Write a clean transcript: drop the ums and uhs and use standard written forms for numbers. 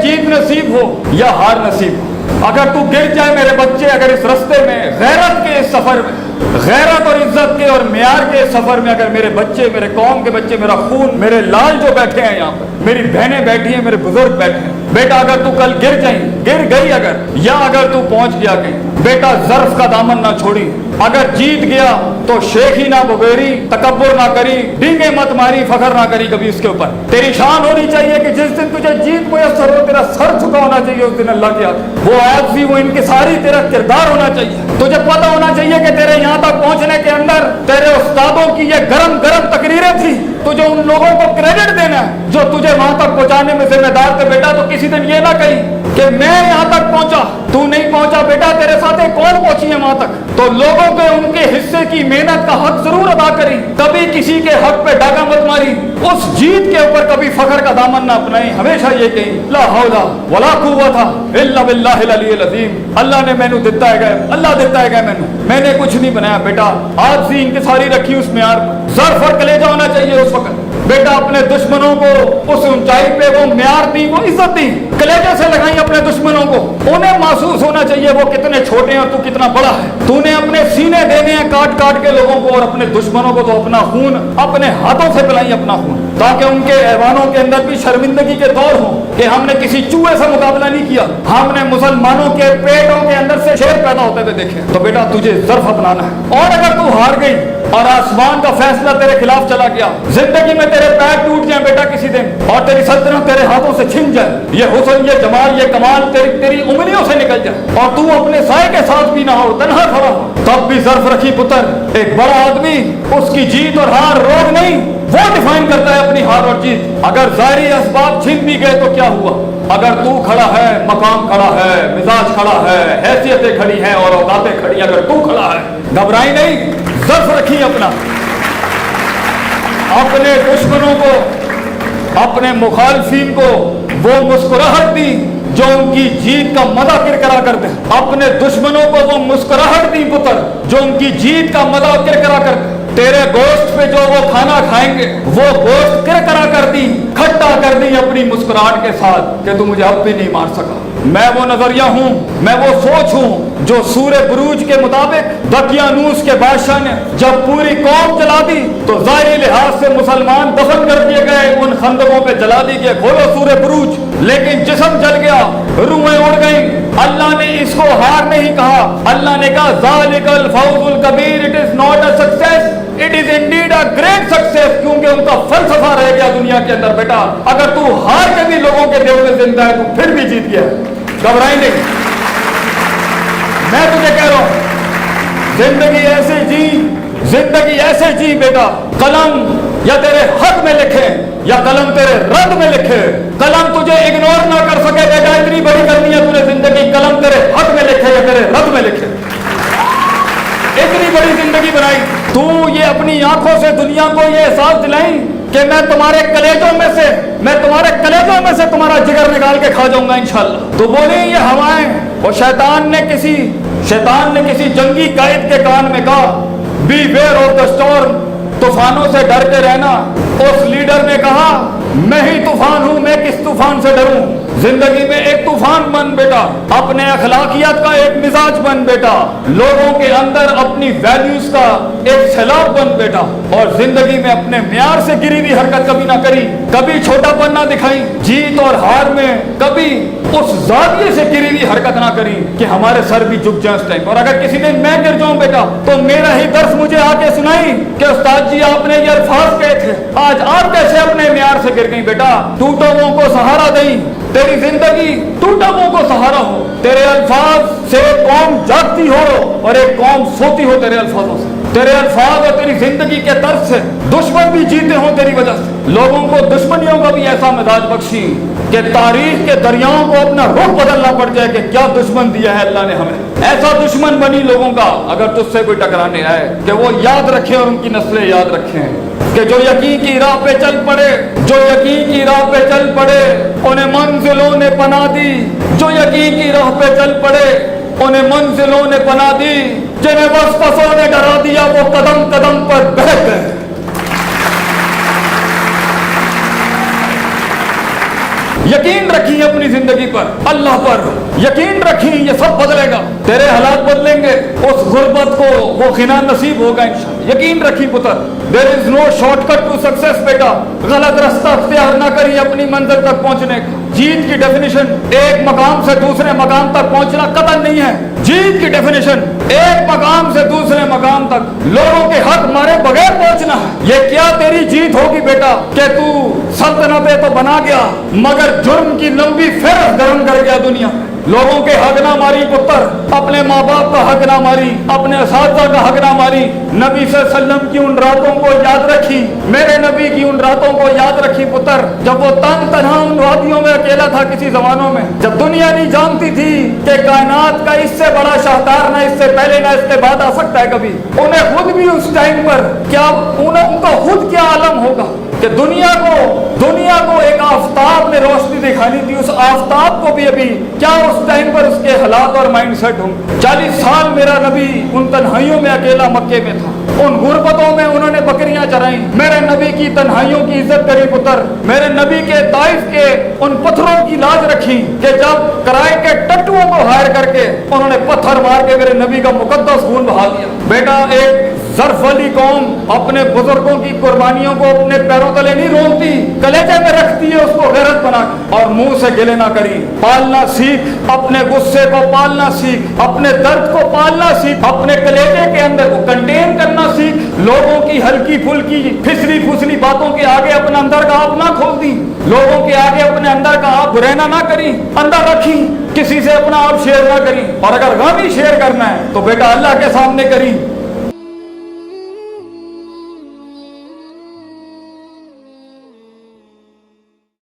जीत नसीब हो या हार नसीब हो। अगर तू गिर जाए मेरे बच्चे, अगर इस रास्ते में गैरत के इस सफर में, गैरत और इज्जत के और म्यार के इस सफर में अगर मेरे बच्चे, मेरे कौम के बच्चे, मेरा खून, मेरे लाल जो बैठे हैं यहाँ पर, मेरी बहनें बैठी हैं, मेरे बुजुर्ग बैठे हैं, बेटा अगर तू कल गिर गई अगर, या अगर तू पहुंच गया कहीं, बेटा ज़र्फ का दामन ना छोड़ी। अगर जीत गया तो शेखी ना बगेरी, तकब्बुर ना करी, डींगे मत मारी, फखर ना करी कभी उसके ऊपर। तेरी शान होनी चाहिए कि जिस दिन तुझे जीत मुयस्सर हो, तेरा सर झुका होना चाहिए उस दिन अल्लाह के आगे। वो आज़ी, वो इनकिसारी तेरा किरदार होना चाहिए। तुझे पता होना चाहिए कि तेरे यहाँ तक पहुँचने के अंदर तेरे उस्तादों की ये गरम गरम तकरीरें थी। तुझे उन लोगों को क्रेडिट देना है जो तुझे वहां तक पहुंचाने में जिम्मेदार थे। बेटा तो किसी दिन ये ना कही कि मैं यहाँ तक पहुंचा, तू नहीं पहुंचा। बेटा तेरे साथ एक कौन पहुंची है वहां तक, तो लोगों के उनके हिस्से की मेहनत का हक जरूर अदा करी। कभी किसी के हक पे डाका मत मारी, उस जीत के ऊपर कभी फखर का दामन ना अपनाई। हमेशा ये कही ला हौला वला कुव्वता इल्ला बिल्लाहिल अलील अज़ीम। अल्लाह ने मैनू दिता है, अल्लाह दिता है मैंने कुछ नहीं बनाया। बेटा आज सी इनकी सारी रखी उस म्यार पर, ज़र्फ और कलेजा होना चाहिए उस वक्त। बेटा अपने दुश्मनों को उस ऊंचाई पे वो म्यार दी, वो इज्जत दी, कलेजे से लगाई अपने दुश्मनों को। उन्हें महसूस होना चाहिए वो कितने छोटे हैं और तू कितना बड़ा है। तूने अपने सीने देने हैं काट काट के लोगों को, और अपने दुश्मनों को तो अपना खून अपने हाथों से पिलाई अपना खून, ताकि उनके ऐवानों के अंदर भी शर्मिंदगी के दौर हो कि हमने किसी चूहे से मुकाबला नहीं किया, हमने मुसलमानों के पेटों के अंदर से शेर पैदा होते हुए देखे। तो बेटा तुझे ज़र्फ अपनाना है। और अगर तू हार गई और आसमान का फैसला तेरे खिलाफ चला गया, जिंदगी में तेरे पैर टूट जाए बेटा किसी दिन, और तेरी सल्तनत तेरे हाथों से छिन जाए, ये हुस्न, ये जमाल, ये कमाल तेरी उंगलियों से निकल जाए, और तू अपने साए के साथ भी ना हो, तन्हा खड़ा हो, तब भी ज़र्फ रखी पुत्र। एक बड़ा आदमी, उसकी जीत और हार रोग नहीं, वो डिफाइन करता है अपनी हार और जीत। अगर ज़ाहिरी असबाब छिन भी गए तो क्या हुआ, अगर तू खड़ा है, मकाम खड़ा है, मिजाज खड़ा है, हैसियतें खड़ी हैं और औकातें खड़ी, अगर तू खड़ा है, घबराई नहीं, ज़र्फ रखी अपना। अपने दुश्मनों को, अपने मुखालफीन को वो मुस्कुराहट दी जो उनकी जीत का मजा किरकरा कर दे। अपने दुश्मनों को वो मुस्कुराहट दी पुत्र जो उनकी जीत का मजा किरकरा कर दे। तेरे गोश्त पे जो वो खाना खाएंगे वो गोश्त किरकरा कर दी, खट्टा कर दी अपनी मुस्कुराहट के साथ कि तू मुझे अब भी नहीं मार सका। मैं वो नजरिया हूँ, मैं वो सोच हूँ जो सूरे बुरूज के मुताबिक दकियानूस के बादशाह ने जब पूरी कौम जला दी तो ज़ाहिरी लिहाज से मुसलमान दफन कर दिए गए, उन खंदकों पे जला दी गए, खोलो सूरे बुरूज, लेकिन जिस्म जल गया, रूहें उड़ गई। अल्लाह ने इसको हार नहीं कहा, अल्लाह ने कहा ज़ालिकल फौजुल कबीर, it is not a success, it is indeed a great success, क्योंकि उनका फलसफा रह गया दुनिया के अंदर। बेटा अगर तू हार के भी लोगों के दिल में जिंदा है तो फिर भी जीत गया, घबराई नहीं। मैं तुझे कह रहा हूं जिंदगी ऐसे जी, जिंदगी ऐसे जी बेटा, कलम या तेरे हक में लिखे या कलम तेरे रद्द में लिखे, कलम तुझे इग्नोर ना कर सके बेटा, इतनी बड़ी करनी है तूने जिंदगी, कलम तेरे हक में लिखे या तेरे रद्द में लिखे, इतनी बड़ी जिंदगी बनाई। तू ये अपनी आंखों से दुनिया को ये एहसास दिलाई कि मैं तुम्हारे कलेजों में से, मैं तुम्हारे कलेजों में से तुम्हारा जिगर निकाल के खा जाऊंगा इंशाल्लाह। तो बोले ये हवाएं, और शैतान ने किसी जंगी कायद के कान में कहा beware of the storm, तूफानों से डर के रहना। उस लीडर ने कहा मैं ही तूफान हूं, मैं किस तूफान से डरूं। जिंदगी में एक तूफान बन बेटा, अपने अखलाकियात का एक मिजाज बन बेटा, लोगों के अंदर अपनी वैल्यूज का एक सैलाब बन बेटा, और जिंदगी में अपने म्यार से गिरी हुई हरकत कभी ना करी, कभी छोटापन ना दिखाई, जीत और हार में कभी उस जाविये से गिरी हुई हरकत ना करी कि हमारे सर भी झुक जाए उस टाइम। और अगर किसी दिन मैं गिर जाऊं बेटा तो मेरा ही दर्स मुझे आके सुनाई कि उस्ताद जी आपने ये अल्फाज कहे थे, आज आप कैसे अपने म्यार से गिर गई। बेटा टूटों को सहारा दई, तेरी जिंदगी टूटों को सहारा हो, तेरे अल्फाज से कौम जागती हो और एक कौम सोती हो तेरे अल्फाजों से, तेरे अल्फाज और तेरी जिंदगी के दर्द से दुश्मन भी जीते हो तेरी वजह से। लोगों को दुश्मनियों का भी ऐसा मिजाज बख्शी कि तारीख के दरियाओं को अपना रुख बदलना पड़ जाए कि क्या दुश्मन दिया है अल्लाह ने हमें। ऐसा दुश्मन बनी लोगों का अगर तुझसे कोई टकराने आए कि वो याद रखें और उनकी नस्लें याद रखें कि जो यकीन की राह पे चल पड़े, जो यकीन की राह पे चल पड़े उन्हें मंजिलों ने पनाह दी, जो यकीन की राह पे चल पड़े उन्हें मंजिलों ने पनाह दी, जिन्हें वसवसों ने डरा दिया वो कदम कदम पर बह गए। यकीन रखी अपनी जिंदगी पर, अल्लाह पर यकीन रखी, ये सब बदलेगा, तेरे हालात बदलेंगे, उस गुर्बत को वो खिना नसीब होगा इंशाअल्लाह। यकीन रखी पुत्र, there is no shortcut to success बेटा, गलत रास्ता इख्तियार ना करिए अपनी मंजिल तक पहुंचने का। जीत की डेफिनेशन एक मकाम से दूसरे मकाम तक पहुंचना कतई नहीं है। जीत की डेफिनेशन एक मकाम से दूसरे मकाम तक लोगों के हक मारे बगैर पहुंचना है। ये क्या तेरी जीत होगी बेटा कि तू सल्तनतें तो बना गया मगर जुर्म की लंबी फेरत गरम कर गया दुनिया। लोगों के हक ना मारी पुत्र, अपने माँ बाप का हक ना मारी, अपने असातिज़ा का हक ना मारी। नबी सल्लल्लाहु अलैहि वसल्लम की उन रातों को याद रखी, मेरे नबी की उन रातों को याद रखी पुत्र, जब वो तन्हा उन वादियों में अकेला था किसी जमानों में, जब दुनिया नहीं जानती थी कि कायनात का इससे बड़ा शाहकार ना इससे पहले ना इसके बाद आ सकता है कभी। उन्हें खुद भी उस टाइम पर क्या उनका खुद क्या आलम होगा कि दुनिया को एक आफताब ने रोशनी दिखानी थी, उस आफताब को भी अभी क्या उस टाइम पर उसके हालात और माइंड सेट होंगे। 40 साल मेरा नबी उन तन्हाइयों में अकेला मक्के में था, उन गुर्बतों में उन्होंने बकरियां चराई, मेरे नबी की तन्हाइयों की इज्जत करी पुत्र, मेरे नबी के ताइफ के उन पत्थरों की लाज रखी कि जब किराए के टट्टुओं को हायर करके उन्होंने पत्थर मार के मेरे नबी का मुकद्दस खून बहा दिया। बेटा एक ज़र्फ वाली कौम अपने बुजुर्गों की कुर्बानियों को अपने पैरों तले नहीं रोकती, कलेजे में रखती है उसको गैरत बना के, और मुंह से गिले ना करी। पालना सीख, अपने गुस्से को पालना सीख, अपने दर्द को पालना सीख, अपने कलेजे के अंदर को कंटेन करना सीख। लोगों की हल्की फुल्की फिसली फुसली बातों के आगे अपने अंदर का आप ना खोल दी, लोगों के आगे अपने अंदर का आप बुराना ना करी, अंदर रखी, किसी से अपना आप शेयर ना करी। और अगर गम ही शेयर करना है तो बेटा अल्लाह के सामने करी।